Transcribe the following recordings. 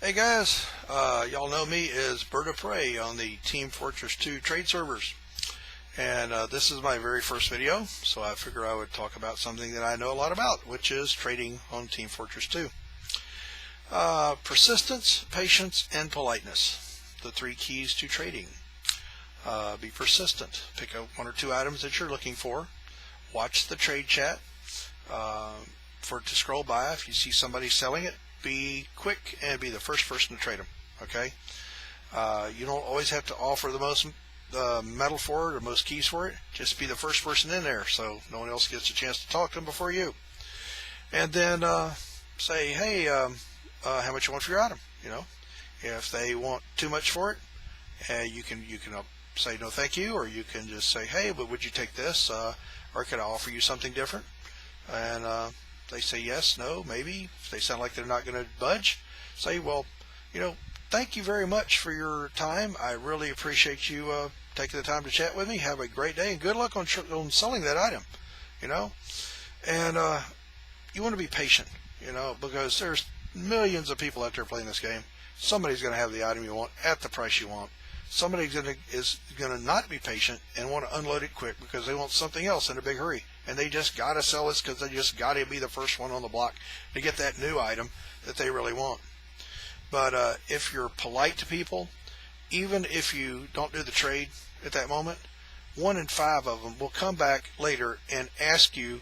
Hey guys, y'all know me as Bird of Prey on the Team Fortress 2 trade servers, and this is my very first video, so I figure I would talk about something that I know a lot about, which is trading on Team Fortress 2. Persistence, patience, and politeness, the three keys to trading. Be persistent. Pick up one or two items that you're looking for. Watch the trade chat for it to scroll by. If you see somebody selling it, be quick and be the first person to trade them. Okay, you don't always have to offer the most metal for it or most keys for it. Just be the first person in there, so no one else gets a chance to talk to them before you. And then say, hey, how much you want for your item? You know, if they want too much for it, you can say no, thank you, or you can just say, hey, but would you take this, or could I offer you something different? And they say yes, no, maybe. If they sound like they're not going to budge, say, well, you know, thank you very much for your time. I really appreciate you taking the time to chat with me. Have a great day and good luck on selling that item, you know. And you want to be patient, you know, because there's millions of people out there playing this game. Somebody's going to have the item you want at the price you want. Somebody is going to not be patient and want to unload it quick because they want something else in a big hurry. And they just got to sell this because they just got to be the first one on the block to get that new item that they really want. But if you're polite to people, even if you don't do the trade at that moment, 1 in 5 of them will come back later and ask you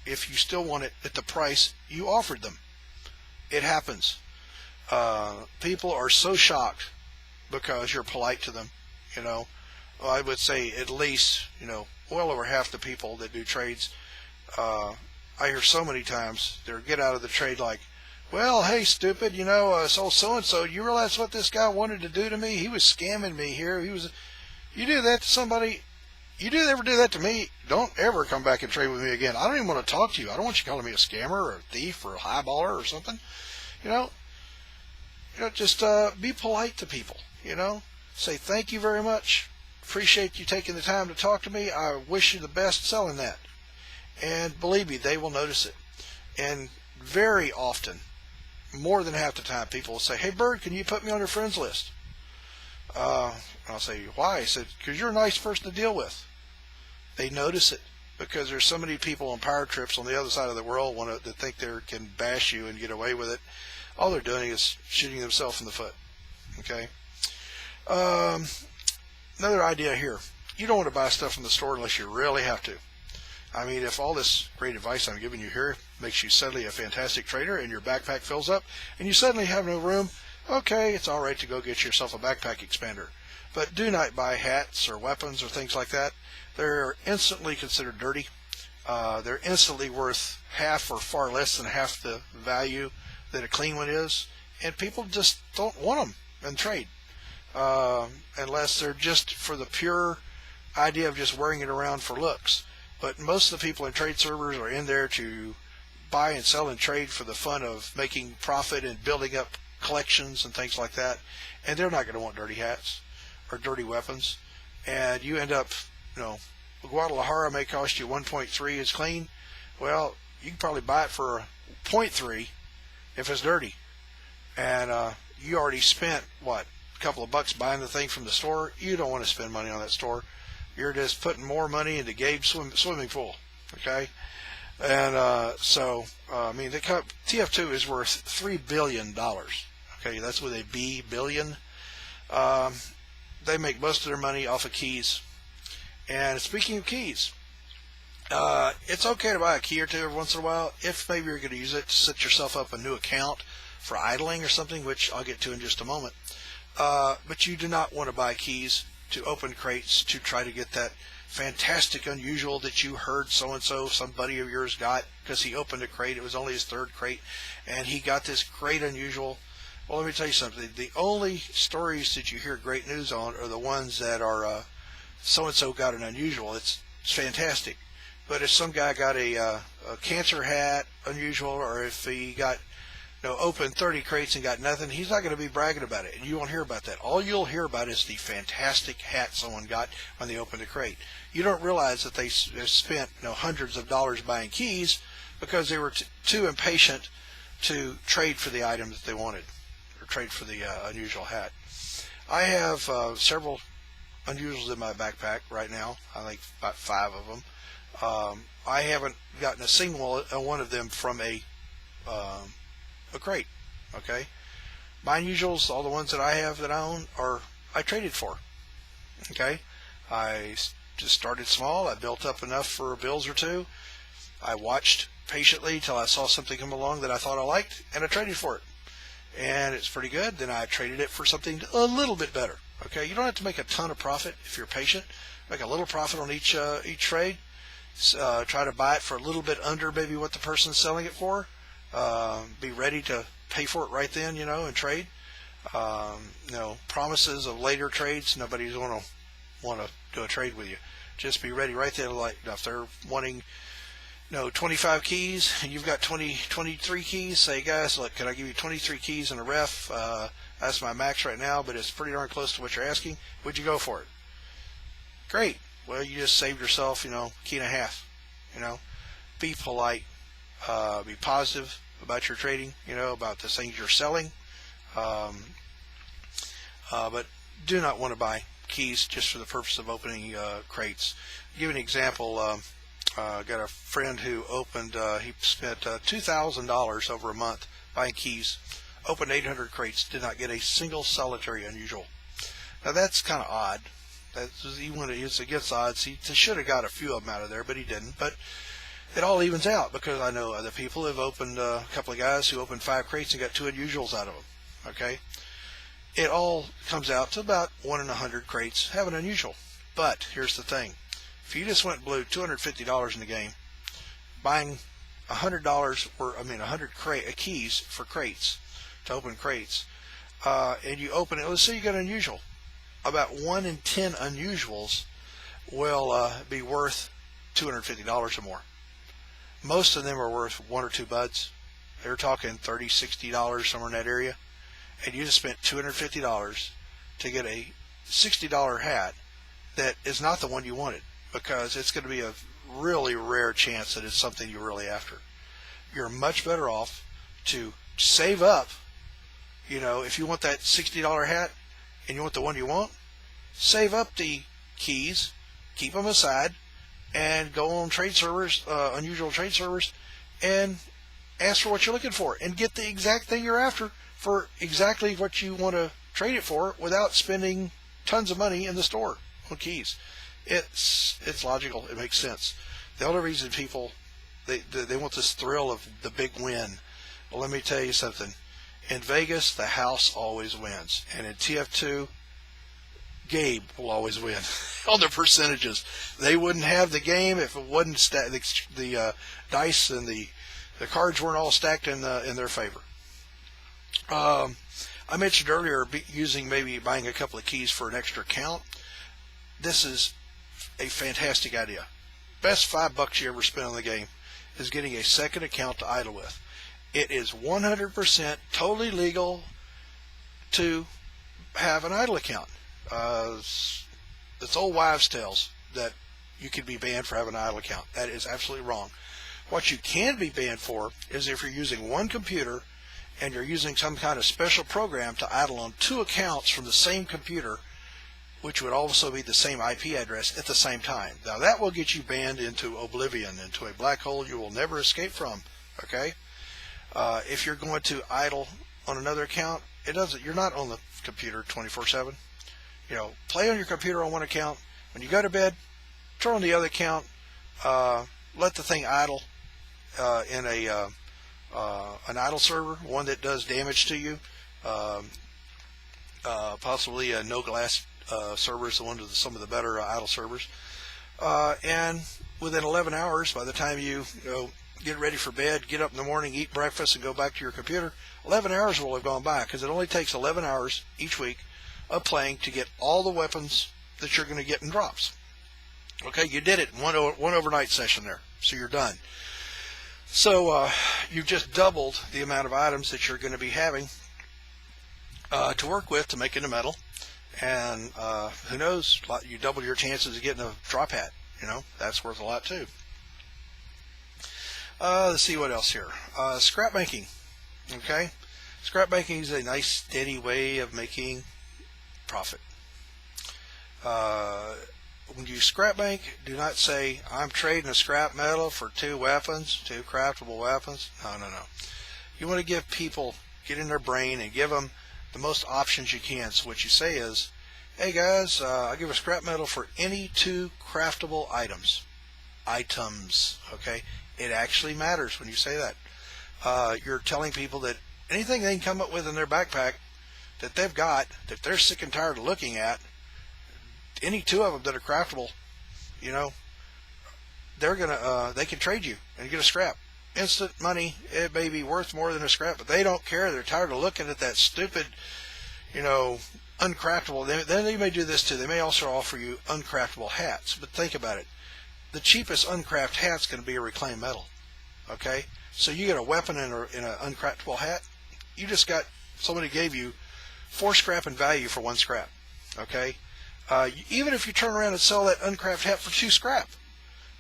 if you still want it at the price you offered them. It happens. People are so shocked because you're polite to them, you know. Well, I would say at least, you know, well over half the people that do trades, I hear so many times they get out of the trade like, well, hey, stupid, you know, so-and-so, you realize what this guy wanted to do to me? He was scamming me here. You do that to somebody, ever do that to me, don't ever come back and trade with me again. I don't even want to talk to you. I don't want you calling me a scammer or a thief or a highballer or something, you know. Just be polite to people, you know. Say thank you very much. Appreciate you taking the time to talk to me. I wish you the best selling that. And believe me, they will notice it. And very often, more than half the time, people will say, hey, Bird, can you put me on your friends list? I'll say, why? I said, because you're a nice person to deal with. They notice it because there's so many people on power trips on the other side of the world that think they can bash you and get away with it. All they're doing is shooting themselves in the foot. Okay? Another idea here. You don't want to buy stuff from the store unless you really have to. I mean, if all this great advice I'm giving you here makes you suddenly a fantastic trader and your backpack fills up and you suddenly have no room, okay, it's all right to go get yourself a backpack expander. But do not buy hats or weapons or things like that. They're instantly considered dirty. They're instantly worth half or far less than half the value that a clean one is. And people just don't want them in trade. Unless they're just for the pure idea of just wearing it around for looks. But most of the people in trade servers are in there to buy and sell and trade for the fun of making profit and building up collections and things like that. And they're not going to want dirty hats or dirty weapons. And you end up, you know, Guadalajara may cost you 1.3 is clean. Well, you can probably buy it for 0.3 if it's dirty. And you already spent, what, a couple of bucks buying the thing from the store. You don't want to spend money on that store. You're just putting more money into Gabe's swimming pool. Okay? And I mean, the TF2 is worth $3 billion. Okay, that's with a B, billion. They make most of their money off of keys. And speaking of keys, it's okay to buy a key or two every once in a while if maybe you're going to use it to set yourself up a new account for idling or something, which I'll get to in just a moment. But you do not want to buy keys to open crates to try to get that fantastic unusual that you heard so-and-so, somebody of yours got because he opened a crate. It was only his third crate, and he got this great unusual. Well, let me tell you something. The only stories that you hear great news on are the ones that are so-and-so got an unusual. It's fantastic. But if some guy got a cancer hat unusual, or if he got opened 30 crates and got nothing, he's not going to be bragging about it, and you won't hear about that. All you'll hear about is the fantastic hat someone got when they opened the crate. You don't realize that they spent hundreds of dollars buying keys because they were too impatient to trade for the item that they wanted. trade for the unusual hat. I have several unusuals in my backpack right now. I think about 5 of them. I haven't gotten a single one of them from a crate. Okay, my unusuals, all the ones that I have that I own, I traded for. Okay, I just started small. I built up enough for bills or two. I watched patiently till I saw something come along that I thought I liked, and I traded for it. And it's pretty good. Then I traded it for something a little bit better. Okay, you don't have to make a ton of profit if you're patient. Make a little profit on each trade. Try to buy it for a little bit under maybe what the person's selling it for. Be ready to pay for it right then, and trade. Promises of later trades. Nobody's going to want to do a trade with you. Just be ready right there. Like if they're wanting 25 keys and you've got 23 keys, say, guys, look, can I give you 23 keys and a ref? That's my max right now, but it's pretty darn close to what you're asking. Would you go for it? Great. Well, you just saved yourself, key and a half. Be polite, be positive about your trading, about the things you're selling. But do not want to buy keys just for the purpose of opening crates. I'll give you an example. Got a friend who opened, he spent $2,000 over a month buying keys, opened 800 crates, did not get a single solitary unusual. Now that's kind of odd. It's against odds. He should have got a few of them out of there, but he didn't. But it all evens out because I know other people have opened, a couple of guys who opened 5 crates and got 2 unusuals out of them. Okay? It all comes out to about 1 in 100 crates have an unusual. But here's the thing. If you just went and blew $250 in the game, buying $100 or 100 keys for crates to open crates, and you open it, let's say you got an unusual. About 1 in 10 unusuals will be worth $250 or more. Most of them are worth 1 or 2 buds. They're talking $30, $60 somewhere in that area, and you just spent $250 to get a $60 hat that is not the one you wanted, because it's going to be a really rare chance that it's something you're really after. You're much better off to save up. If you want that $60 hat and you want the one you want, save up the keys, keep them aside, and go on trade servers, unusual trade servers, and ask for what you're looking for and get the exact thing you're after for exactly what you want to trade it for without spending tons of money in the store on keys. It's logical. It makes sense. The only reason people they want this thrill of the big win. Well, let me tell you something. In Vegas, the house always wins, and in TF2, Gabe will always win on the percentages. They wouldn't have the game if it wasn't the dice and the cards weren't all stacked in their favor. I mentioned earlier buying a couple of keys for an extra account. This is a fantastic idea. Best $5 you ever spent on the game is getting a second account to idle with. It is 100% totally legal to have an idle account. It's old wives' tales that you could be banned for having an idle account. That is absolutely wrong. What you can be banned for is if you're using one computer and you're using some kind of special program to idle on 2 accounts from the same computer, which would also be the same IP address at the same time. Now that will get you banned into oblivion, into a black hole you will never escape from. Okay? If you're going to idle on another account, you're not on the computer 24/7. Play on your computer on one account. When you go to bed, turn on the other account. Let the thing idle in an idle server, one that does damage to you. Possibly a no glass server is one of some of the better idle servers. And within 11 hours, by the time you get ready for bed, get up in the morning, eat breakfast, and go back to your computer, 11 hours will have gone by, because it only takes 11 hours each week of playing to get all the weapons that you're going to get in drops. Okay, you did it in one overnight session there, so you're done. So you've just doubled the amount of items that you're going to be having to work with to make into metal, and who knows, you double your chances of getting a drop hat. That's worth a lot too. Let's see what else here. Scrap making. Okay, Scrap banking is a nice, steady way of making profit. When you scrap bank, do not say, I'm trading a scrap metal for 2 weapons, 2 craftable weapons. No, no, no. You want to give people, get in their brain and give them the most options you can. So what you say is, hey guys, I'll give a scrap metal for any 2 craftable items. Okay? It actually matters when you say that. You're telling people that anything they can come up with in their backpack that they've got, that they're sick and tired of looking at, any 2 of them that are craftable, you know, they can trade you and get a scrap. Instant money. It may be worth more than a scrap, but they don't care. They're tired of looking at that stupid, you know, uncraftable. Then they may do this too. They may also offer you uncraftable hats. But think about it. The cheapest uncraft hat's going to be a reclaimed metal. Okay? So you get a weapon in an uncraftable hat. You just got, somebody gave you 4 scrap in value for 1 scrap. Okay? Even if you turn around and sell that uncraft hat for 2 scrap,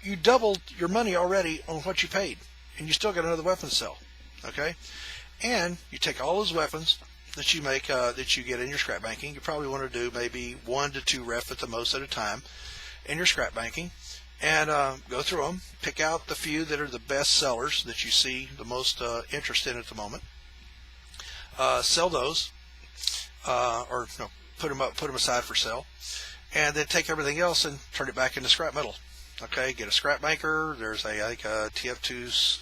you doubled your money already on what you paid, and you still got another weapon to sell. Okay? And you take all those weapons that you make, that you get in your scrap banking. You probably want to do maybe 1 to 2 ref at the most at a time in your scrap banking, and go through them, pick out the few that are the best sellers that you see the most interest in at the moment. Sell those, or no, put them aside for sale, and then take everything else and turn it back into scrap metal. Okay, get a scrap banker. There's I think a TF2's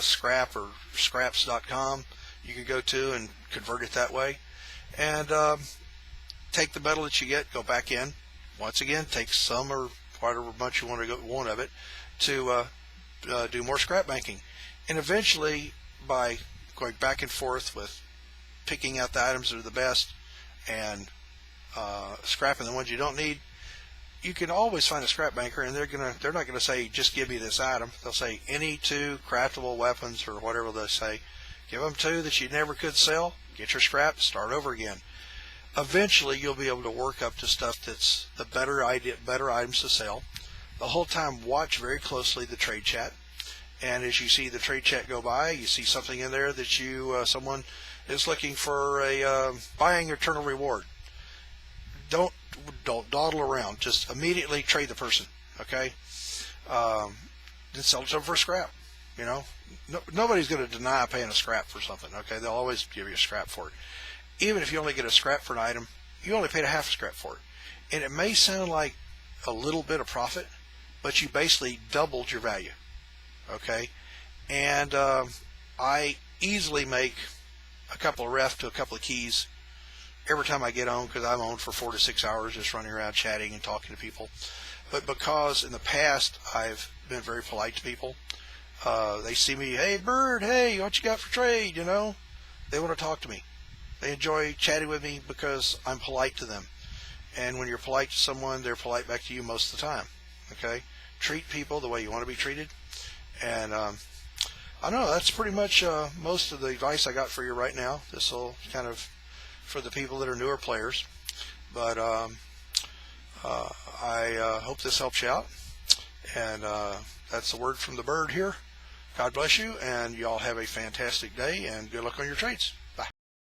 scrap or scraps.com you can go to and convert it that way, and take the metal that you get, go back in once again, take some or whatever much you want of it to do more scrap banking, and eventually by going back and forth with picking out the items that are the best and scrapping the ones you don't need, you can always find a scrap banker, and they're not gonna say just give me this item. They'll say any 2 craftable weapons or whatever they say. Give them 2 that you never could sell. Get your scrap. Start over again. Eventually, you'll be able to work up to stuff that's the better items to sell. The whole time, watch very closely the trade chat, and as you see the trade chat go by, you see something in there that someone is looking for a buying eternal reward. Don't dawdle around. Just immediately trade the person. Okay, then sell it to them for scrap. You know, nobody's going to deny paying a scrap for something. Okay, they'll always give you a scrap for it. Even if you only get a scrap for an item, you only paid a half a scrap for it, and it may sound like a little bit of profit, but you basically doubled your value. Okay, and I easily make a couple of ref to a couple of keys every time I get on, because I'm on for 4 to 6 hours just running around chatting and talking to people. But because in the past I've been very polite to people, they see me, hey Bird, hey, what you got for trade? You know, they want to talk to me. They enjoy chatting with me because I'm polite to them. And when you're polite to someone, they're polite back to you most of the time. Okay, treat people the way you want to be treated. And I know that's pretty much most of the advice I got for you right now. This will kind of for the people that are newer players, but I hope this helps you out, and that's the word from the Bird here. God bless you, and y'all have a fantastic day, and good luck on your trades.